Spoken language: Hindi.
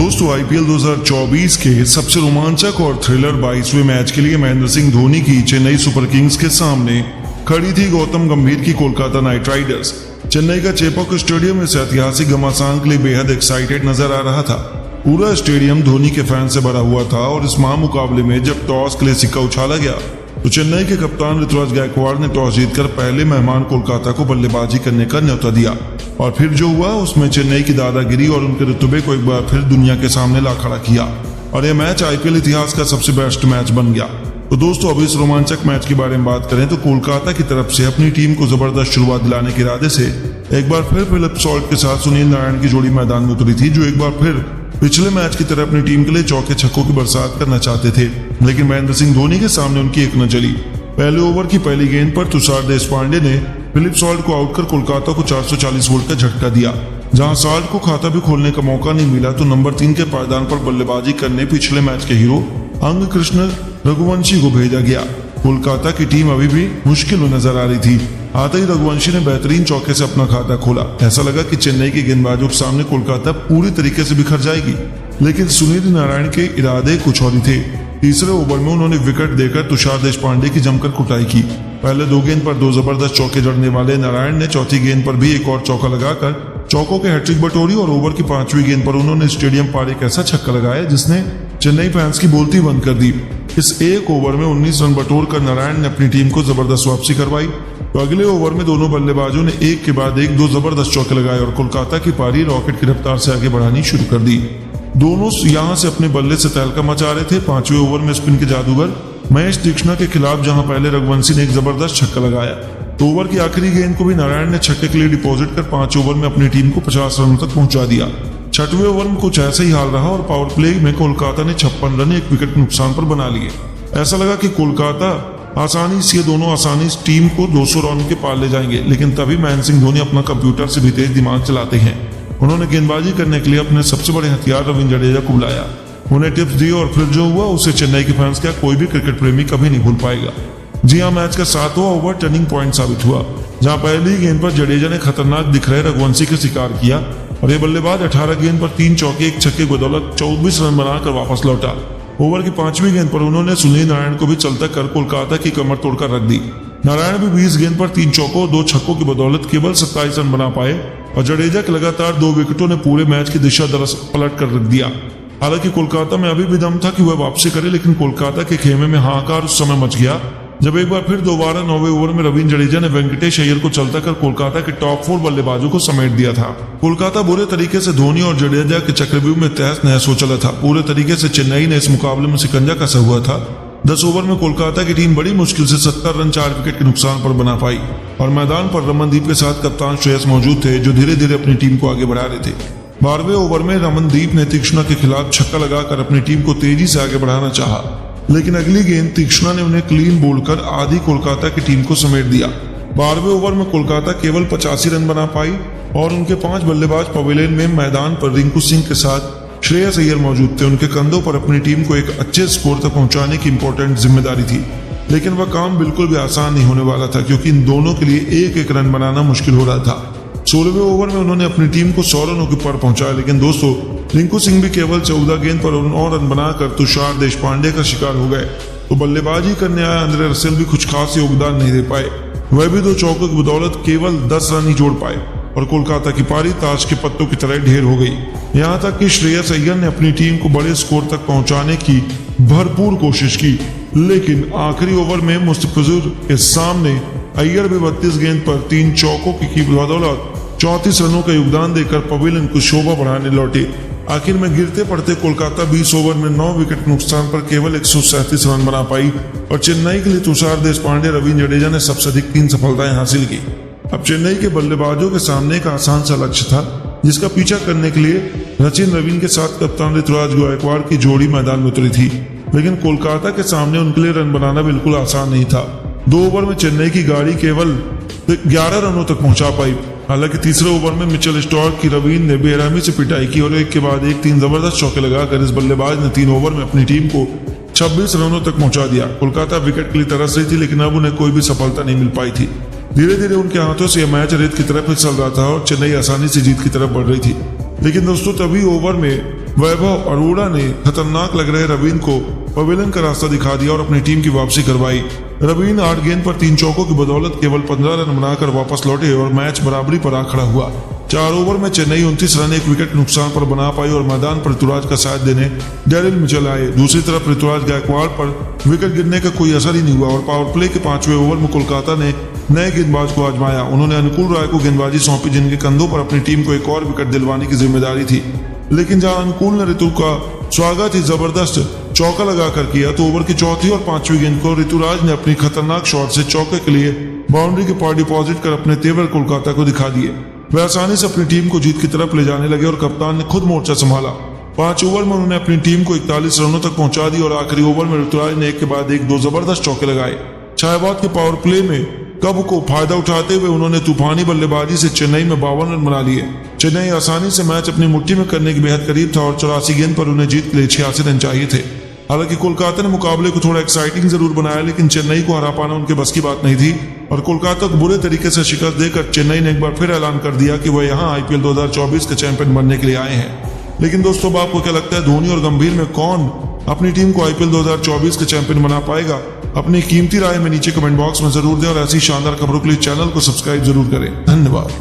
दोस्तों आईपीएल 2024 के सबसे रोमांचक और थ्रिलर 22वें मैच के लिए महेंद्र सिंह धोनी की चेन्नई सुपर किंग्स के सामने खड़ी थी गौतम गंभीर की कोलकाता नाइट राइडर्स। चेन्नई का चेपॉक स्टेडियम इस ऐतिहासिक घमासान के लिए बेहद एक्साइटेड नजर आ रहा था। पूरा स्टेडियम धोनी के फैन से भरा हुआ था और इस महामुकाबले में जब टॉस के लिए सिक्का उछाला गया तो चेन्नई के कप्तान ऋतुराज गायकवाड़ ने टॉस जीतकर पहले मेहमान कोलकाता को बल्लेबाजी करने का न्योता दिया और फिर जो हुआ उसमें चेन्नई की दादागिरी और उनके रुतबे को एक बार फिर दुनिया के सामने ला खड़ा किया और यह मैच आईपीएल इतिहास का सबसे बेस्ट मैच बन गया। तो दोस्तों अभी इस रोमांचक मैच के बारे में बात करें तो कोलकाता की तरफ से अपनी टीम को जबरदस्त शुरुआत दिलाने के इरादे से एक बार फिर फिलिप सॉल्ट के साथ सुनील नारायण की जोड़ी मैदान में उतरी थी, जो एक बार फिर पिछले मैच की तरह अपनी टीम के लिए चौके छक्कों की बरसात करना चाहते थे, लेकिन महेंद्र सिंह धोनी के सामने उनकी एक न चली। पहले ओवर की पहली गेंद पर तुषार देशपांडे ने फिलिप सॉल्ट को आउट कर कोलकाता को 440 वोल्ट का झटका दिया। जहां सॉल्ट को खाता भी खोलने का मौका नहीं मिला तो नंबर 3 के पायदान पर बल्लेबाजी करने पिछले मैच के हीरो अंग कृष्ण रघुवंशी को भेजा गया। कोलकाता की टीम अभी भी मुश्किल में नजर आ रही थी। आते ही रघुवंशी ने बेहतरीन चौके से अपना खाता खोला। ऐसा लगा कि चेन्नई के गेंदबाजों के सामने कोलकाता पूरी तरीके से बिखर जाएगी, लेकिन सुनील नारायण के इरादे कुछ और ही थे। तीसरे ओवर में उन्होंने विकेट देकर तुषार देशपांडे की जमकर कुटाई की। पहले 2 गेंद पर 2 जबरदस्त चौके जड़ने वाले नारायण ने चौथी गेंद पर भी एक और चौका लगाकर चौकों के हैट्रिक बटोरी और ओवर की 5वीं गेंद पर उन्होंने स्टेडियम पार एक ऐसा छक्का लगाया जिसने चेन्नई फैंस की बोलती बंद कर दी। इस एक ओवर में 19 रन बटोर कर नारायण ने अपनी टीम को जबरदस्त वापसी करवाई। तो अगले ओवर में दोनों बल्लेबाजों ने एक के बाद एक 2 जबरदस्त चौके लगाए और कोलकाता की पारी रॉकेट की रफ्तार से आगे बढ़ानी शुरू कर दी। दोनों यहां से अपने बल्ले से तहलका मचा रहे थे। 5वें ओवर में स्पिन के जादूगर महेश तीक्ष्णा के खिलाफ जहां पहले रघुवंशी ने एक जबरदस्त छक्का लगाया तो ओवर की आखिरी गेंद को भी नारायण ने छक्के के लिए डिपॉजिट कर 5 ओवर में अपनी टीम को 50 रनों तक पहुंचा दिया। 6वें ओवर में कुछ ऐसा ही हाल रहा और पावर प्ले में कोलकाता ने 56 रन 1 विकेट के नुकसान पर बना लिए। ऐसा लगा कि कोलकाता दोनों आसानी से टीम को 200 रन के पार ले जाएंगे, लेकिन तभी महेंद्र सिंह धोनी अपना कंप्यूटर से भी तेज दिमाग चलाते हैं। उन्होंने गेंदबाजी करने के लिए अपने सबसे बड़े हथियार रविंद्र जडेजा को बुलाया, उन्हें टिप्स दी और फिर जो हुआ उसे चेन्नई के फैंस क्या कोई भी क्रिकेट प्रेमी कभी नहीं भूल पाएगा। जी हाँ, मैच का 7वां ओवर टर्निंग पॉइंट साबित हुआ, जहां पहली गेंद पर जडेजा ने खतरनाक दिख रहे रघुवंशी का शिकार किया और ये बल्लेबाज 18 गेंद पर 3 चौके 1 छक्के की बदौलत 24 रन बनाकर वापस लौटा। ओवर की 5वीं गेंद पर उन्होंने सुनील नारायण को भी चलता कर कोलकाता की कमर तोड़कर रख दी। नारायण भी 20 गेंद पर 3 चौकों 2 छक्कों की बदौलत केवल 27 रन बना पाए और जडेजा के लगातार 2 विकेटों ने पूरे मैच की दिशा दरअसल पलट कर रख दिया। हालांकि कोलकाता में अभी भी दम था कि वह वापसी करे, लेकिन कोलकाता के खेमे में हाहाकार उस समय मच गया जब एक बार फिर दोबारा 9वें ओवर में रविंद्र जडेजा ने वेंकटेश अय्यर को चलता कर कोलकाता के टॉप 4 बल्लेबाजों को समेट दिया था। कोलकाता बुरे तरीके से धोनी और जडेजा के चक्रव्यूह में तहस नहस हो चला था। पूरे तरीके से चेन्नई ने इस मुकाबले में शिकंजा कसा हुआ था। 10 ओवर में कोलकाता की टीम बड़ी मुश्किल से 70 रन 4 विकेट के नुकसान पर बना पाई और मैदान पर रमनदीप के साथ कप्तान श्रेयस मौजूद थे, जो धीरे धीरे अपनी टीम को आगे बढ़ा रहे थे। 12वें ओवर में रमनदीप ने तीक्ष्णा के खिलाफ छक्का लगाकर अपनी टीम को तेजी से आगे बढ़ाना चाहा, लेकिन अगली गेंद तीक्ष्णा ने उन्हें क्लीन बोल्ड कर आधी कोलकाता की टीम को समेट दिया। 12वें ओवर में कोलकाता केवल 85 रन बना पाई और उनके 5 बल्लेबाज पवेलियन में मैदान पर रिंकू सिंह के साथ श्रेयस अय्यर मौजूद थे। उनके कंधों पर अपनी टीम को एक अच्छे स्कोर तक पहुंचाने की इंपॉर्टेंट जिम्मेदारी थी, लेकिन वह काम बिल्कुल भी आसान नहीं होने वाला था क्योंकि इन दोनों के लिए एक रन बनाना मुश्किल हो रहा था। 16वें ओवर में उन्होंने अपनी टीम को 100 रनों के पर पहुंचाया, लेकिन दोस्तों रिंकू सिंह भी केवल 14 गेंद पर 9 रन बनाकर तुषार देशपांडे का शिकार हो गए। तो बल्लेबाजी करने आए आंद्रे रसेल भी कुछ खास योगदान नहीं दे पाए, वह भी 2 चौकों की बदौलत केवल 10 रन ही जोड़ पाए और कोलकाता की पारी ताश के पत्तों की तरह ढेर हो गई। यहाँ तक कि श्रेयस अय्यर ने अपनी टीम को बड़े स्कोर तक पहुंचाने की भरपूर कोशिश की, लेकिन आखिरी ओवर में मुस्तफिजुर के सामने अय्यर भी 32 गेंद पर 3 चौकों की बदौलत 34 रनों का योगदान देकर पवेलियन को शोभा बढ़ाने लौटे। आखिर में गिरते पड़ते कोलकाता 20 ओवर में 9 विकेट नुकसान पर केवल 137 रन बना पाई और चेन्नई के लिए तुषार देशपांडे रविंद्र जडेजा ने सबसे अधिक 3 सफलताएं हासिल की। अब चेन्नई के बल्लेबाजों के सामने एक आसान सा लक्ष्य था, जिसका पीछा करने के लिए सचिन रवीन के साथ कप्तान ऋतुराज गायकवाड़ की जोड़ी मैदान में उतरी थी, लेकिन कोलकाता के सामने उनके लिए रन बनाना बिल्कुल आसान नहीं था। 2 ओवर में चेन्नई की गाड़ी केवल 11 रनों तक पहुंचा पाई। हालांकि तीसरे ओवर में मिचेल स्टार्क की रवीन ने बेरहमी से पिटाई की और एक के बाद एक 3 जबरदस्त चौके लगाकर इस बल्लेबाज ने 3 ओवर में अपनी टीम को 26 रनों तक पहुंचा दिया। कोलकाता विकेट के लिए तरस रही थी, लेकिन अब उन्हें कोई भी सफलता नहीं मिल पाई थी। धीरे धीरे उनके हाथों से यह मैच रेत की तरफ फिसल रहा था और चेन्नई आसानी से जीत की तरफ बढ़ रही थी। लेकिन दोस्तों तभी ओवर में वैभव अरोड़ा ने खतरनाक लग रहे रवीन को पवेलियन का रास्ता दिखा दिया और अपनी टीम की वापसी करवाई। रवीन 8 गेंद पर 3 चौकों की बदौलत केवल 15 रन बनाकर वापस लौटे और मैच बराबरी पर आ खड़ा हुआ। 4 ओवर में चेन्नई 29 रन 1 विकेट नुकसान पर बना पाई और मैदान पर ऋतुराज का साथ देने डेरिल मिचेल आए। दूसरी तरफ ऋतुराज गायकवाड़ पर विकेट गिरने का कोई असर ही नहीं हुआ और पावर प्ले के 5वें ओवर में कोलकाता ने नए गेंदबाज को आजमाया। उन्होंने अनुकूल राय को गेंदबाजी सौंपी, जिनके कंधों पर अपनी टीम को एक और विकेट दिलवाने की जिम्मेदारी थी। लेकिन जहां अनुकूल ने ऋतु का स्वागत ही जबरदस्त चौका लगाकर किया, तो ओवर की चौथी और 5वीं गेंद को ऋतुराज ने अपनी खतरनाक शॉट से चौके के लिए बाउंड्री के पार डिपॉजिट कर अपने तेवर कोलकाता को दिखा दिए। वे आसानी से अपनी टीम को जीत की तरफ ले जाने लगे और कप्तान ने खुद मोर्चा संभाला। 5 ओवर में उन्होंने अपनी टीम को 41 रनों तक पहुंचा दी और आखिरी ओवर में ऋतुराज ने एक के बाद एक 2 जबरदस्त चौके लगाए। शाहबाद के पावर प्ले में कब को फायदा उठाते हुए उन्होंने तूफानी बल्लेबाजी से चेन्नई में 52 रन बना लिए। चेन्नई आसानी से मैच अपनी मुट्ठी में करने के बेहद करीब था और 84 गेंद पर उन्हें जीत के लिए 86 रन चाहिए थे। हालांकि कोलकाता ने मुकाबले को थोड़ा एक्साइटिंग जरूर बनाया, लेकिन चेन्नई को हरा पाना उनके बस की बात नहीं थी और कोलकाता को बुरे तरीके से शिकस्त देकर चेन्नई ने एक बार फिर ऐलान कर दिया कि वह यहाँ आईपीएल 2024 के चैंपियन बनने के लिए आए हैं। लेकिन दोस्तों, अब आपको क्या लगता है, धोनी और गंभीर में कौन अपनी टीम को आईपीएल 2024 के चैंपियन बना पाएगा? अपनी कीमती राय में नीचे कमेंट बॉक्स में जरूर दें और ऐसी शानदार खबरों के लिए चैनल को सब्सक्राइब जरूर करें। धन्यवाद।